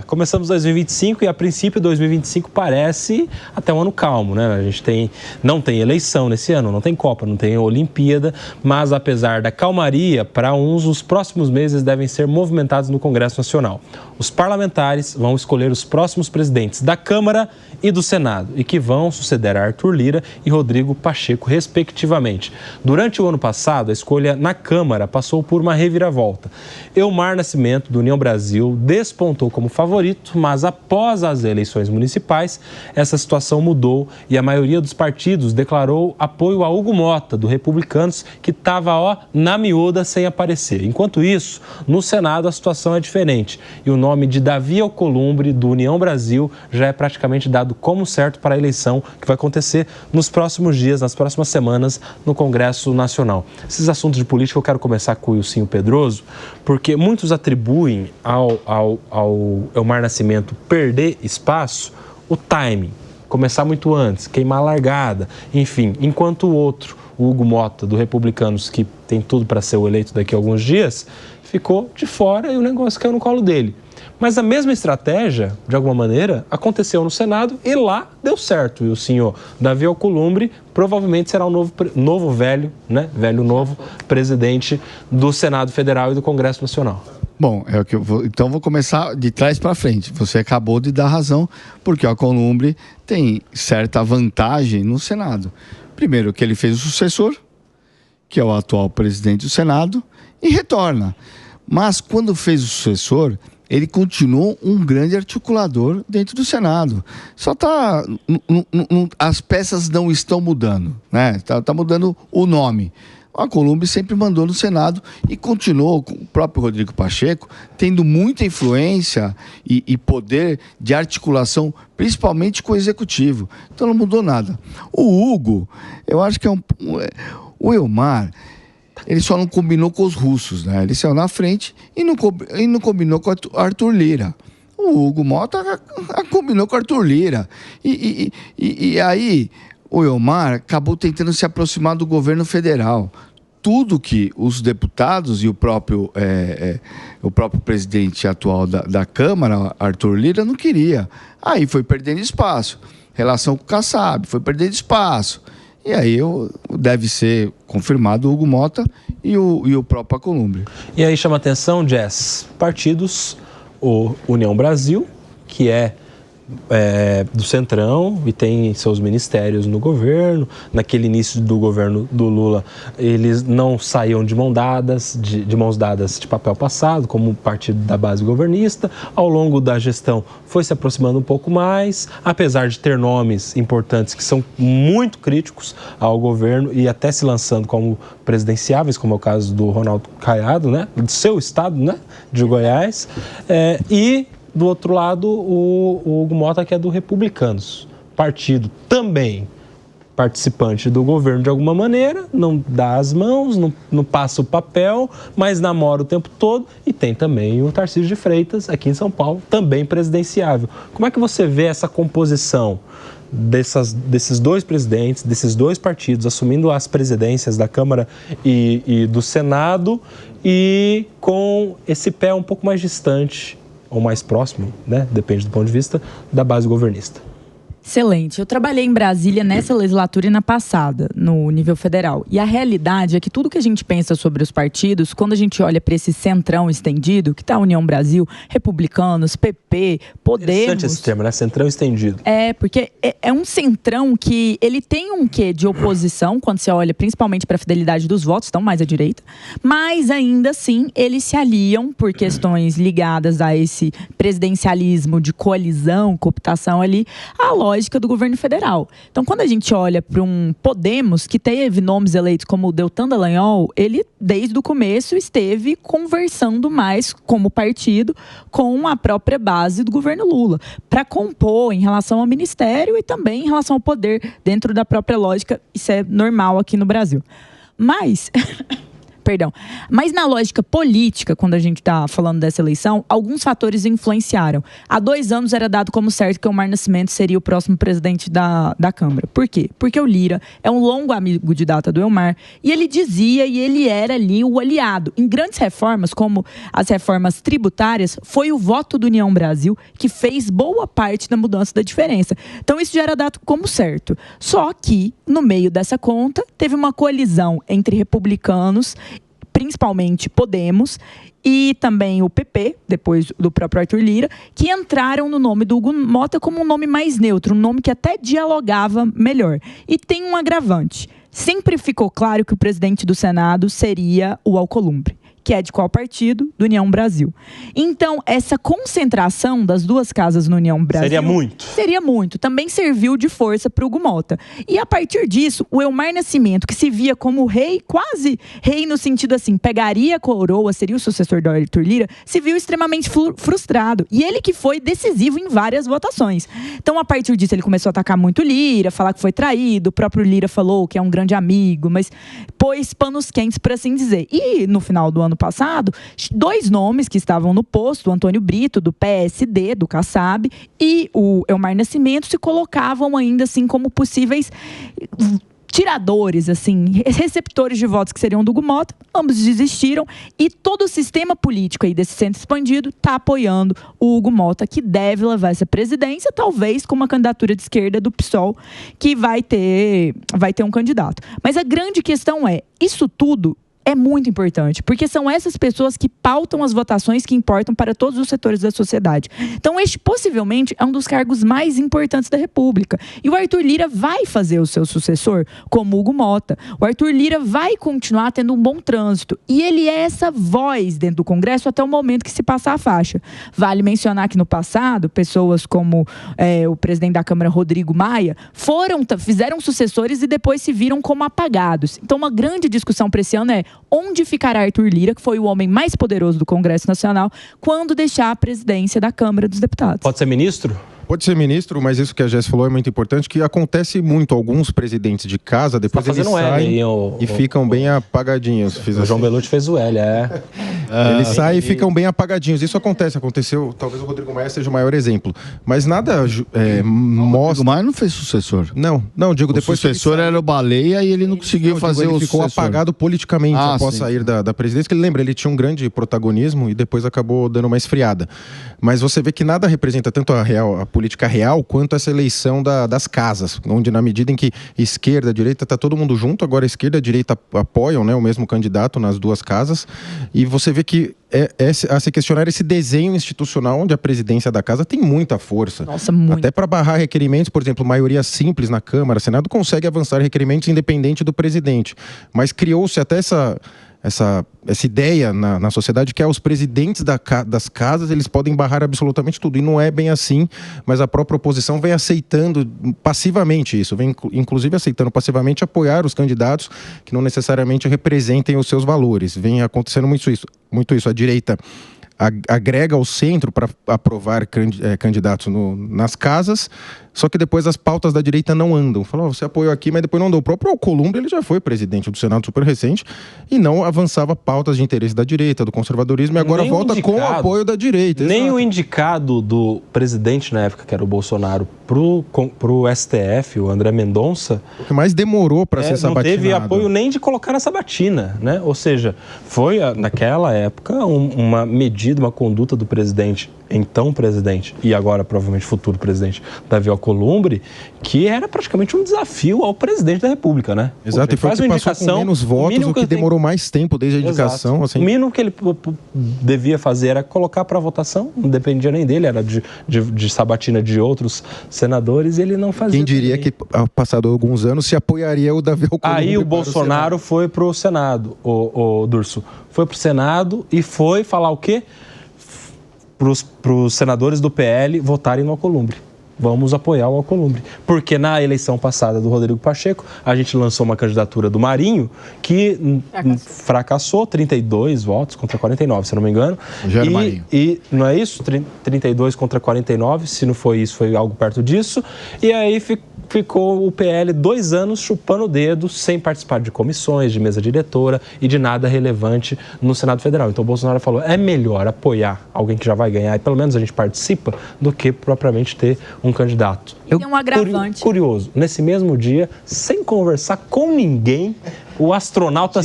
Começamos 2025 e, a princípio, 2025 parece até um ano calmo, né? A gente não tem eleição nesse ano, não tem Copa, não tem Olimpíada, mas apesar da calmaria, para uns, os próximos meses devem ser movimentados no Congresso Nacional. Os parlamentares vão escolher os próximos presidentes da Câmara e do Senado e que vão suceder a Arthur Lira e Rodrigo Pacheco, respectivamente. Durante o ano passado, a escolha na Câmara passou por uma reviravolta. Elmar Nascimento, do União Brasil, despontou como favorito, mas após as eleições municipais, essa situação mudou e a maioria dos partidos declarou apoio a Hugo Mota, do Republicanos, que estava na miúda sem aparecer. Enquanto isso, no Senado a situação é diferente e o nome de Davi Alcolumbre, do União Brasil, já é praticamente dado como certo para a eleição que vai acontecer nos próximos dias, nas próximas semanas, no Congresso Nacional. Esses assuntos de política eu quero começar com o Ilcinho Pedroso, porque muitos atribuem ao Elmar Nascimento perder espaço o timing, começar muito antes, queimar a largada, enfim, enquanto o outro, o Hugo Mota, do Republicanos, que tem tudo para ser o eleito daqui a alguns dias, ficou de fora e o negócio caiu no colo dele. Mas a mesma estratégia, de alguma maneira, aconteceu no Senado e lá deu certo. E o senhor Davi Alcolumbre provavelmente será o novo presidente do Senado Federal e do Congresso Nacional. Bom, então vou começar de trás para frente. Você acabou de dar razão, porque o Alcolumbre tem certa vantagem no Senado. Primeiro, que ele fez o sucessor, que é o atual presidente do Senado, e retorna. Mas quando fez o sucessor, ele continuou um grande articulador dentro do Senado. Só as peças não estão mudando, né? Tá mudando o nome. O Alcolumbre sempre mandou no Senado e continuou com o próprio Rodrigo Pacheco, tendo muita influência e poder de articulação, principalmente com o Executivo. Então não mudou nada. O Hugo, eu acho que o Elmar, ele só não combinou com os russos, né? Ele saiu na frente e não combinou com o Arthur Lira. O Hugo Mota combinou com o Arthur Lira. E aí o Elmar acabou tentando se aproximar do governo federal. Tudo que os deputados e o próprio presidente atual da Câmara, Arthur Lira, não queria. Aí foi perdendo espaço. Relação com o Kassab, foi perdendo espaço. E aí deve ser confirmado o Hugo Mota e o próprio Alcolumbre. E aí chama atenção, Jess, partidos, o União Brasil, que é do Centrão e tem seus ministérios no governo. Naquele início do governo do Lula, eles não saíam de mãos dadas de papel passado, como o partido da base governista. Ao longo da gestão foi se aproximando um pouco mais, apesar de ter nomes importantes que são muito críticos ao governo e até se lançando como presidenciáveis, como é o caso do Ronaldo Caiado, né, do seu estado, né, de Goiás, e do outro lado, o Hugo Mota, que é do Republicanos. Partido também participante do governo de alguma maneira, não dá as mãos, não passa o papel, mas namora o tempo todo. E tem também o Tarcísio de Freitas, aqui em São Paulo, também presidenciável. Como é que você vê essa composição desses dois presidentes, desses dois partidos, assumindo as presidências da Câmara e do Senado, e com esse pé um pouco mais distante ou mais próximo, né? Depende do ponto de vista, da base governista? Excelente. Eu trabalhei em Brasília nessa legislatura e na passada, no nível federal. E a realidade é que tudo que a gente pensa sobre os partidos, quando a gente olha para esse centrão estendido, que está a União Brasil, Republicanos, PP, Podemos... Interessante esse termo, né? Centrão estendido. Porque é um centrão que ele tem um quê de oposição, quando você olha principalmente para a fidelidade dos votos, estão mais à direita, mas ainda assim eles se aliam por questões ligadas a esse presidencialismo de coalizão, cooptação ali, a lógica do governo federal. Então, quando a gente olha para um Podemos, que teve nomes eleitos como o Deltan Dallagnol, ele, desde o começo, esteve conversando mais como partido com a própria base do governo Lula, para compor em relação ao ministério e também em relação ao poder dentro da própria lógica. Isso é normal aqui no Brasil. Mas Perdão. Mas na lógica política, quando a gente está falando dessa eleição, alguns fatores influenciaram. Há 2 anos era dado como certo que o Elmar Nascimento seria o próximo presidente da Câmara. Por quê? Porque o Lira é um longo amigo de data do Elmar e ele dizia e ele era ali o aliado. Em grandes reformas, como as reformas tributárias, foi o voto do União Brasil que fez boa parte da mudança da diferença. Então isso já era dado como certo. Só que, no meio dessa conta, teve uma coalizão entre republicanos, principalmente Podemos, e também o PP, depois do próprio Arthur Lira, que entraram no nome do Hugo Mota como um nome mais neutro, um nome que até dialogava melhor. E tem um agravante. Sempre ficou claro que o presidente do Senado seria o Alcolumbre, que é de qual partido? Do União Brasil. Então, essa concentração das duas casas no União Brasil... Seria muito. Seria muito. Também serviu de força para o Hugo Mota. E a partir disso, o Elmar Nascimento, que se via como rei, quase rei no sentido assim, pegaria a coroa, seria o sucessor do Arthur Lira, se viu extremamente frustrado. E ele que foi decisivo em várias votações. Então, a partir disso, ele começou a atacar muito Lira, falar que foi traído, o próprio Lira falou que é um grande amigo, mas pôs panos quentes, por assim dizer. E no final do ano passado, 2 nomes que estavam no posto, o Antônio Brito, do PSD, do Kassab, e o Elmar Nascimento, se colocavam ainda assim como possíveis tiradores, assim, receptores de votos que seriam do Hugo Mota. Ambos desistiram e todo o sistema político aí desse centro expandido está apoiando o Hugo Mota, que deve levar essa presidência, talvez com uma candidatura de esquerda do PSOL, que vai ter um candidato. Mas a grande questão é, isso tudo é muito importante, porque são essas pessoas que pautam as votações que importam para todos os setores da sociedade. Então, este possivelmente é um dos cargos mais importantes da República. E o Arthur Lira vai fazer o seu sucessor como Hugo Mota. O Arthur Lira vai continuar tendo um bom trânsito. E ele é essa voz dentro do Congresso até o momento que se passar a faixa. Vale mencionar que no passado, pessoas como o presidente da Câmara, Rodrigo Maia, fizeram sucessores e depois se viram como apagados. Então, uma grande discussão para esse ano é onde ficará Arthur Lira, que foi o homem mais poderoso do Congresso Nacional, quando deixar a presidência da Câmara dos Deputados. Pode ser ministro? Pode ser ministro, mas isso que a Jess falou é muito importante, que acontece muito. Alguns presidentes de casa, depois eles saem e ficam bem apagadinhos. O João Belucci fez o L, Eles saem e ficam bem apagadinhos. Isso aconteceu, talvez o Rodrigo Maia seja o maior exemplo. Mas nada mostra... O Rodrigo Maia não fez sucessor. Não, digo, depois... O sucessor era o Baleia e ele não conseguiu fazer o sucessor. Ele ficou apagado politicamente após sair da presidência, que ele lembra, ele tinha um grande protagonismo e depois acabou dando uma esfriada. Mas você vê que nada representa tanto a política real quanto essa eleição das casas, onde na medida em que esquerda, direita, está todo mundo junto, agora a esquerda e a direita apoiam, né, o mesmo candidato nas duas casas, e você vê que a se questionar esse desenho institucional onde a presidência da casa tem muita força. Nossa, muito. Até para barrar requerimentos, por exemplo, maioria simples na Câmara, Senado consegue avançar requerimentos independente do presidente, mas criou-se até essa ideia na sociedade que os presidentes das casas, eles podem barrar absolutamente tudo, e não é bem assim, mas a própria oposição vem aceitando passivamente isso, vem inclusive aceitando passivamente apoiar os candidatos que não necessariamente representem os seus valores. Vem acontecendo muito isso. A direita agrega ao centro para aprovar candidatos nas casas, só que depois as pautas da direita não andam. Falou, você apoiou aqui, mas depois não andou. O próprio Alcolumbre, ele já foi presidente do Senado super recente e não avançava pautas de interesse da direita, do conservadorismo, e agora volta com o apoio da direita. Nem Exato. o indicado do presidente na época, que era o Bolsonaro, pro STF, o André Mendonça... O que mais demorou para ser sabatinado. Não teve apoio nem de colocar na sabatina, né? Ou seja, foi naquela época uma medida, uma conduta do presidente, então presidente, e agora provavelmente futuro presidente, Davi Alcolumbre, que era praticamente um desafio ao presidente da República, né? Exato, e foi o que passou com menos votos, o que demorou mais tempo desde a indicação. Assim. O mínimo que ele devia fazer era colocar para votação, não dependia nem dele, era de sabatina de outros senadores, e ele não fazia. Quem diria que, passado alguns anos, se apoiaria o Davi Alcolumbre? Aí o Bolsonaro foi para o Senado, o Durso. Foi para o Senado e foi falar o quê? Para os senadores do PL votarem no Alcolumbre. Vamos apoiar o Alcolumbre. Porque na eleição passada do Rodrigo Pacheco, a gente lançou uma candidatura do Marinho que fracassou 32 votos contra 49, se não me engano. Marinho. E não é isso? 32 contra 49, se não foi isso, foi algo perto disso. E aí ficou o PL 2 anos chupando o dedo, sem participar de comissões, de mesa diretora e de nada relevante no Senado Federal. Então o Bolsonaro falou, é melhor apoiar alguém que já vai ganhar e pelo menos a gente participa, do que propriamente ter um candidato. Tem um agravante. Curioso, nesse mesmo dia, sem conversar com ninguém, o astronauta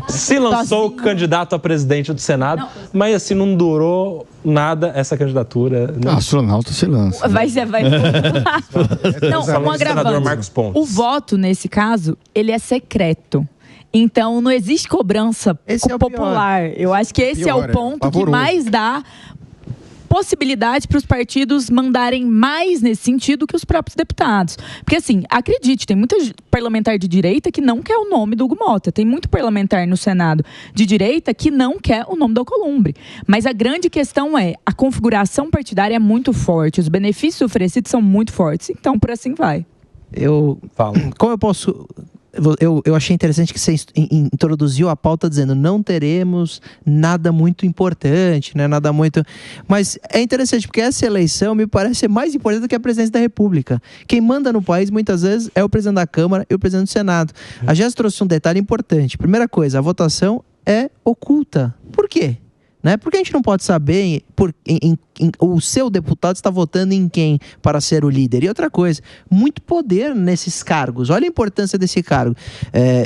se lançou candidato a presidente do Senado, mas assim, não durou nada essa candidatura. Não. Astronauta se lança. Vai. Não, um agravante. O voto, nesse caso, ele é secreto. Então, não existe cobrança popular. Eu acho que esse é o ponto que mais dá possibilidade para os partidos mandarem mais nesse sentido que os próprios deputados. Porque, assim, acredite, tem muita parlamentar de direita que não quer o nome do Hugo Mota. Tem muito parlamentar no Senado de direita que não quer o nome do Alcolumbre. Mas a grande questão é, a configuração partidária é muito forte, os benefícios oferecidos são muito fortes. Então, por assim vai. Como eu posso... Eu achei interessante que você introduziu a pauta dizendo não teremos nada muito importante, né? Nada muito... Mas é interessante porque essa eleição me parece ser mais importante do que a presidência da República. Quem manda no país muitas vezes é o presidente da Câmara e o presidente do Senado. A Jéssica trouxe um detalhe importante. Primeira coisa, a votação é oculta. Por quê? Né? Porque a gente não pode saber o seu deputado está votando em quem para ser o líder. E outra coisa, muito poder nesses cargos. Olha a importância desse cargo.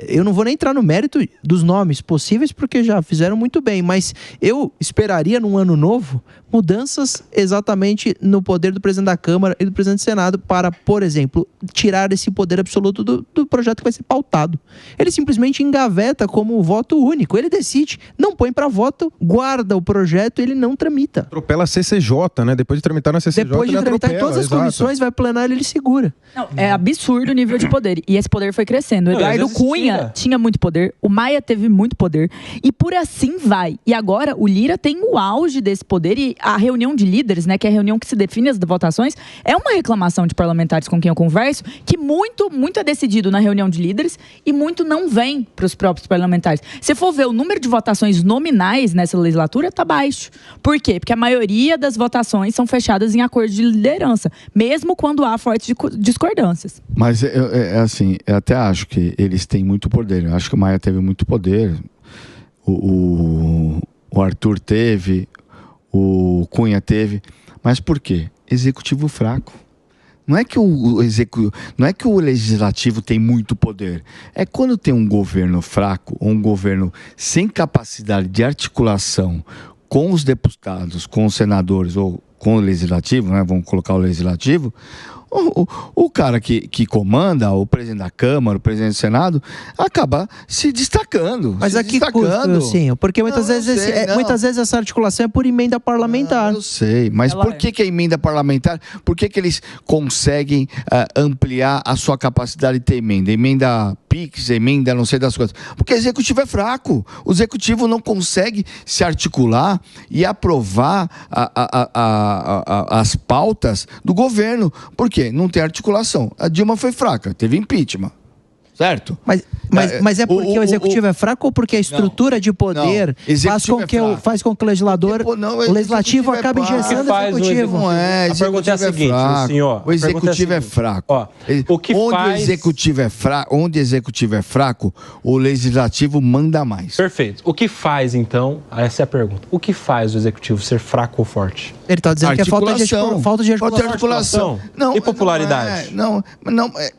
Eu não vou nem entrar no mérito dos nomes possíveis, porque já fizeram muito bem, mas eu esperaria num ano novo mudanças exatamente no poder do presidente da Câmara e do presidente do Senado para, por exemplo, tirar esse poder absoluto do projeto que vai ser pautado. Ele simplesmente engaveta como voto único. Ele decide, não põe para voto, guarda o projeto e ele não tramita. Atropela a CCJ, né? Depois de tramitar na CCJ, depois de tramitar em todas as comissões, vai plenário e ele segura. Não, é absurdo o nível de poder. E esse poder foi crescendo. O Eduardo Cunha tinha muito poder, o Maia teve muito poder. E por assim vai. E agora o Lira tem o auge desse poder e a reunião de líderes, né, que é a reunião que se define as votações, é uma reclamação de parlamentares com quem eu converso, que muito é decidido na reunião de líderes e muito não vem para os próprios parlamentares. Se for ver o número de votações nominais nessa legislatura, está baixo. Por quê? Porque a maioria das votações são fechadas em acordo de liderança, mesmo quando há fortes discordâncias. Mas, assim, eu até acho que eles têm muito poder. Eu acho que o Maia teve muito poder, o Arthur teve, o Cunha teve. Mas por quê? Executivo fraco. Não é que o legislativo tem muito poder. É quando tem um governo fraco, ou um governo sem capacidade de articulação com os deputados, com os senadores ou com o legislativo, né? Vamos colocar o legislativo. O cara que comanda, o presidente da Câmara, o presidente do Senado, acaba se destacando. Mas a que custo, sim? Porque muitas vezes essa articulação é por emenda parlamentar. Eu sei, mas por que a emenda parlamentar? Por que eles conseguem ampliar a sua capacidade de ter emenda? Emenda PIX, emenda não sei das coisas. Porque o executivo é fraco. O executivo não consegue se articular e aprovar as pautas do governo. Por quê? Não tem articulação. A Dilma foi fraca, teve impeachment. Certo? Mas é porque o executivo é fraco ou porque a estrutura de poder faz com que o legislador, o legislativo acabe engessando o executivo? Não é, a pergunta é a seguinte, senhor. O executivo é fraco. Onde o executivo é fraco, o legislativo manda mais. Perfeito. O que faz, então, essa é a pergunta, o que faz o executivo ser fraco ou forte? Ele está dizendo que é falta de articulação. E popularidade?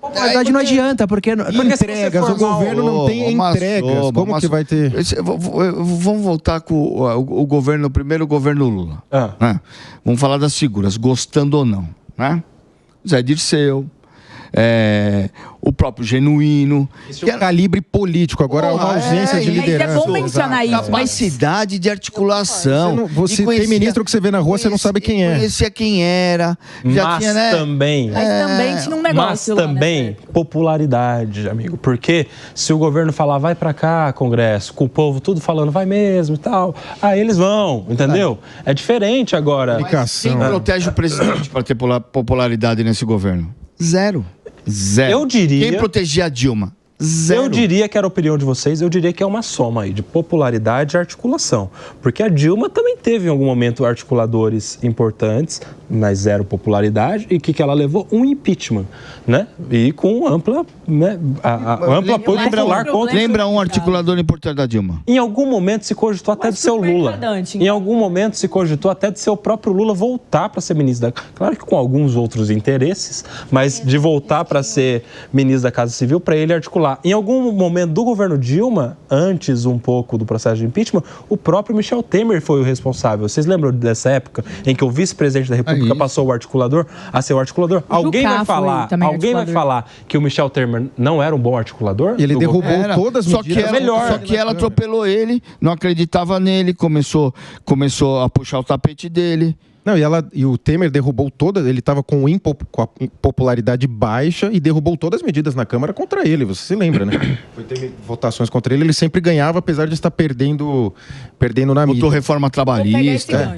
Popularidade não adianta, porque entregas, o governo não tem entregas. Como que vai ter? Vamos voltar com o governo, o primeiro governo Lula. Né? Vamos falar das figuras, gostando ou não. Né? Zé Dirceu, o próprio Genuíno. Isso é um calibre político, agora é uma ausência de liderança. É bom mencionar isso. Capacidade de articulação. Você tem ministro que você vê na rua, você não sabe quem é. Conhecia quem era. Também tinha um negócio. Mas também popularidade, amigo. Porque se o governo falar, vai pra cá, Congresso, com o povo tudo falando, vai mesmo e tal, aí eles vão, entendeu? É diferente agora. Quem protege o presidente para ter popularidade nesse governo? Zero. Eu diria... Quem protegia a Dilma? Zero. Eu diria que era a opinião de vocês, eu diria que é uma soma aí de popularidade e articulação. Porque a Dilma também teve em algum momento articuladores importantes, mas zero popularidade. E o que ela levou? Um impeachment, né? E com ampla, né, amplo apoio popular contra. Lembra um articulador importante da Dilma? Em algum momento se cogitou até de ser o Lula. Em algum momento se cogitou até de ser o próprio Lula voltar para ser ministro da... Claro que com alguns outros interesses, mas de voltar para ser ministro da Casa Civil, para ele articular. Em algum momento do governo Dilma, antes um pouco do processo de impeachment, o próprio Michel Temer foi o responsável. Vocês lembram dessa época em que o vice-presidente da República passou o articulador a ser o articulador? Alguém vai falar que o Michel Temer não era um bom articulador? E ele derrubou todas as medidas. Só que ela atropelou ele, não acreditava nele, começou a puxar o tapete dele. Não, e o Temer derrubou todas, ele estava com a popularidade baixa e derrubou todas as medidas na Câmara contra ele, você se lembra, né? Teve votações contra ele, ele sempre ganhava, apesar de estar perdendo na mídia. Botou reforma trabalhista.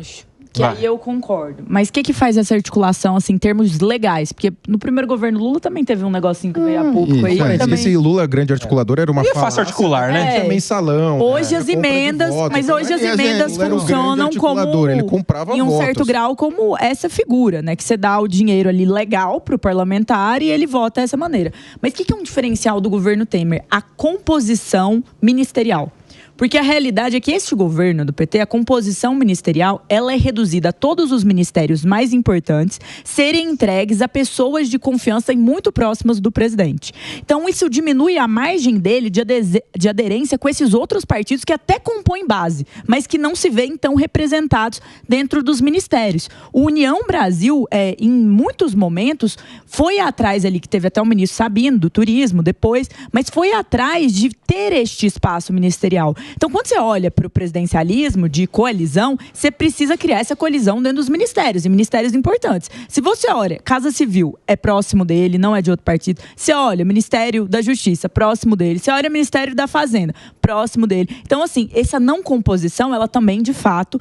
Que aí eu concordo. Mas o que faz essa articulação, assim, em termos legais? Porque no primeiro governo Lula também teve um negocinho que veio a público aí. Esse Lula, grande articulador, era uma falácia. É fácil articular, né? Mensalão. Hoje as emendas, mas hoje as emendas funcionam como, ele comprava em um votos. certo grau, como essa figura, né? Que você dá o dinheiro ali legal pro parlamentar e ele vota dessa maneira. Mas o que é um diferencial do governo Temer? A composição ministerial. Porque a realidade é que este governo do PT, a composição ministerial, ela é reduzida a todos os ministérios mais importantes serem entregues a pessoas de confiança e muito próximas do presidente. Então, isso diminui a margem dele de aderência com esses outros partidos que até compõem base, mas que não se veem tão representados dentro dos ministérios. O União Brasil, em muitos momentos, foi atrás ali, que teve até o ministro Sabino, do turismo, depois, mas foi atrás de ter este espaço ministerial. Então, quando você olha para o presidencialismo de coalizão, você precisa criar essa coalizão dentro dos ministérios, e ministérios importantes. Se você olha, Casa Civil é próximo dele, não é de outro partido. Você olha, Ministério da Justiça, próximo dele. Você olha, Ministério da Fazenda, próximo dele. Então, assim, essa não composição, ela também, de fato,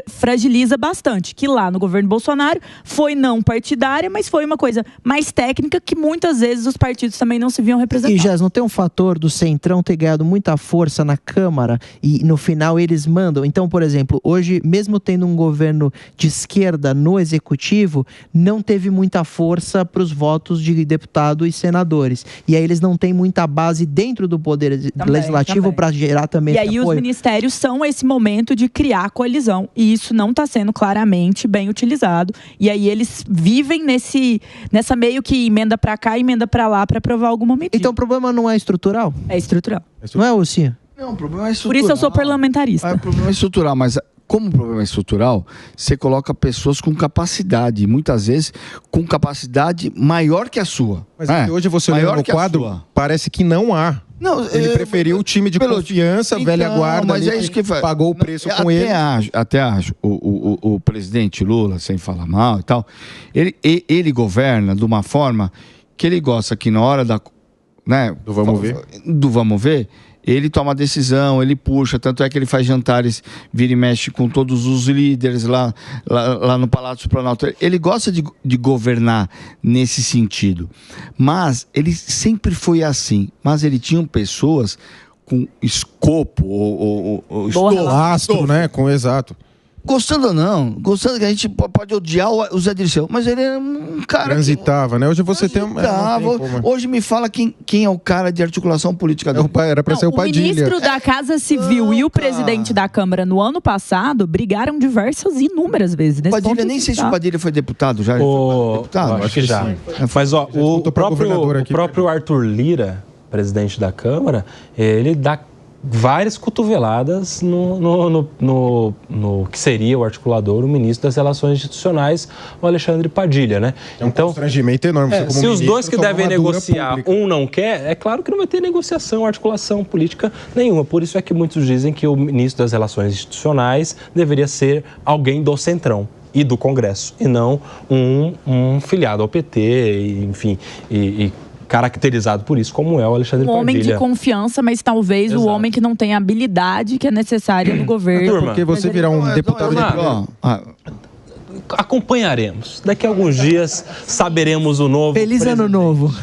fragiliza bastante. Que lá no governo Bolsonaro foi não partidária, mas foi uma coisa mais técnica que muitas vezes os partidos também não se viam representados. E, Jess, não tem um fator do Centrão ter ganhado muita força na Câmara e no final eles mandam? Então, por exemplo, hoje, mesmo tendo um governo de esquerda no executivo, não teve muita força para os votos de deputado e senadores. E aí eles não têm muita base dentro do poder legislativo para gerar também esse apoio. E aí os ministérios são esse momento de criar coalizão. E isso não está sendo claramente bem utilizado. E aí eles vivem nessa meio que emenda para cá, emenda para lá para aprovar alguma medida. Então o problema não é estrutural? É estrutural. Não é, Lucinha? Não, o problema é estrutural. Por isso eu sou parlamentarista. O problema é estrutural, mas como o problema é estrutural, você coloca pessoas com capacidade, muitas vezes com capacidade maior que a sua. Mas hoje você olhando no quadro, parece que não há. Não, ele preferiu o time de confiança, velha guarda, mas é isso que pagou o preço com ele. Até acho. O presidente Lula, sem falar mal e tal, ele governa de uma forma que ele gosta que na hora do vamos ver, ele toma a decisão, ele puxa, tanto é que ele faz jantares, vira e mexe com todos os líderes lá no Palácio Planalto. Ele gosta de governar nesse sentido, mas ele sempre foi assim, mas ele tinha pessoas com escopo, ou lastro, né, com exato. Gostando ou não, gostando que a gente pode odiar o Zé Dirceu, mas ele é um cara transitava, né? Hoje você tem hoje me fala quem é o cara de articulação política do pai, era para ser o Padilha. O ministro da Casa Civil e o presidente da Câmara no ano passado brigaram inúmeras vezes. Padilha, nem sei se o Padilha foi deputado já. Acho que já. Mas o próprio Arthur Lira, presidente da Câmara, ele dá várias cotoveladas no que seria o articulador, o ministro das Relações Institucionais, o Alexandre Padilha, né? É um constrangimento enorme. Se os dois que devem negociar, um não quer, é claro que não vai ter negociação, articulação política nenhuma. Por isso é que muitos dizem que o ministro das Relações Institucionais deveria ser alguém do Centrão e do Congresso, e não um filiado ao PT, enfim, e caracterizado por isso, como é o Alexandre Padilha. Um homem de confiança, mas talvez o homem que não tem a habilidade que é necessária no governo. Porque você virar um deputado... Acompanharemos. Daqui a alguns dias saberemos o novo Feliz presidente. Ano Novo.